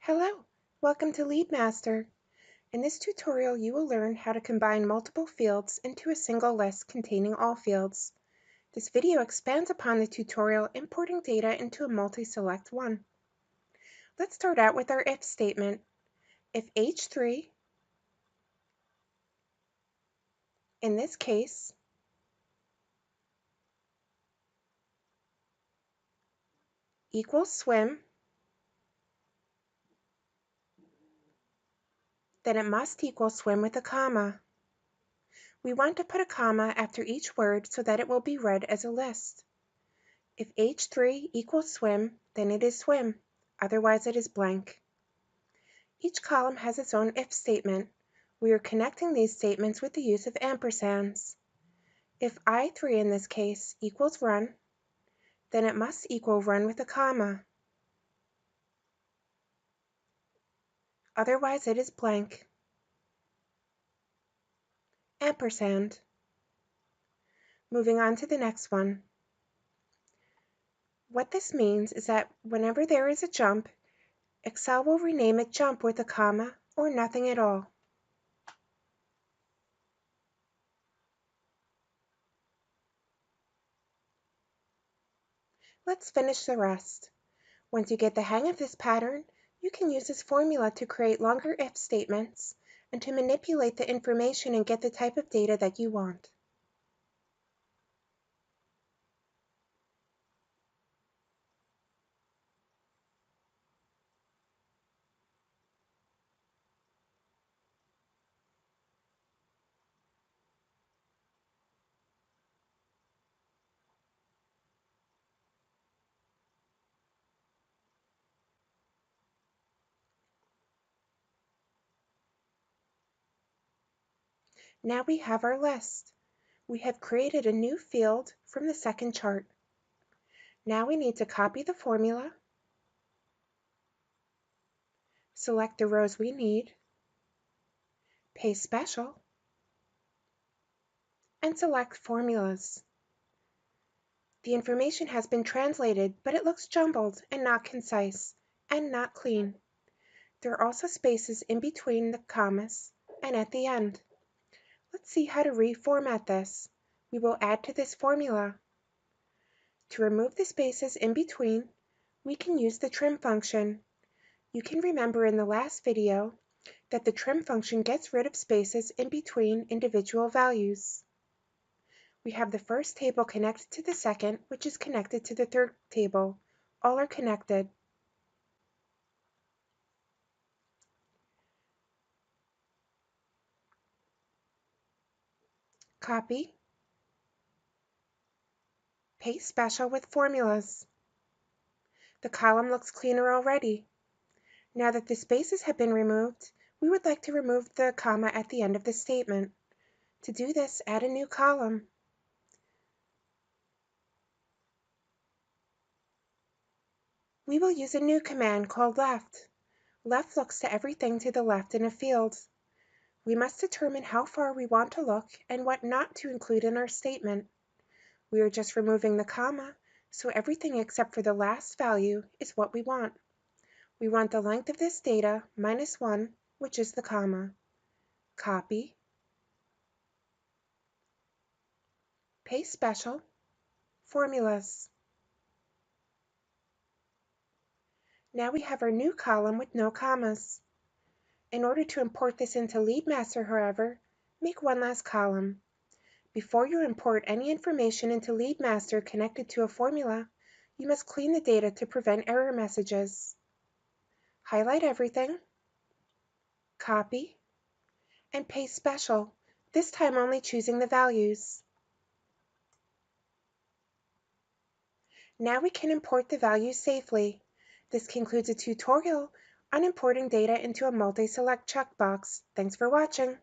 Hello, welcome to LeadMaster. In this tutorial, you will learn how to combine multiple fields into a single list containing all fields. This video expands upon the tutorial importing data into a multi-select one. Let's start out with our if statement. If H3, in this case, equals swim, then it must equal swim with a comma. We want to put a comma after each word so that it will be read as a list. If H3 equals swim, then it is swim, otherwise it is blank. Each column has its own if statement. We are connecting these statements with the use of ampersands. If I3 in this case equals run, then it must equal run with a comma. Otherwise it is blank. Ampersand. Moving on to the next one. What this means is that whenever there is a jump, Excel will rename it jump with a comma or nothing at all. Let's finish the rest. Once you get the hang of this pattern, you can use this formula to create longer if statements and to manipulate the information and get the type of data that you want. Now we have our list. We have created a new field from the second chart. Now we need to copy the formula, select the rows we need, paste special, and select formulas. The information has been translated, but it looks jumbled and not concise and not clean. There are also spaces in between the commas and at the end. Let's see how to reformat this. We will add to this formula. To remove the spaces in between, we can use the trim function. You can remember in the last video that the trim function gets rid of spaces in between individual values. We have the first table connected to the second, which is connected to the third table. All are connected. Copy, paste special with formulas. The column looks cleaner already. Now that the spaces have been removed, we would like to remove the comma at the end of the statement. To do this, add a new column. We will use a new command called left. Left looks to everything to the left in a field. We must determine how far we want to look and what not to include in our statement. We are just removing the comma, so everything except for the last value is what we want. We want the length of this data minus 1, which is the comma. Copy, paste special, formulas. Now we have our new column with no commas. In order to import this into LeadMaster, however, make one last column. Before you import any information into LeadMaster connected to a formula, you must clean the data to prevent error messages. Highlight everything, copy, and paste special, this time only choosing the values. Now we can import the values safely. This concludes a tutorial on importing data into a multi-select checkbox. Thanks for watching.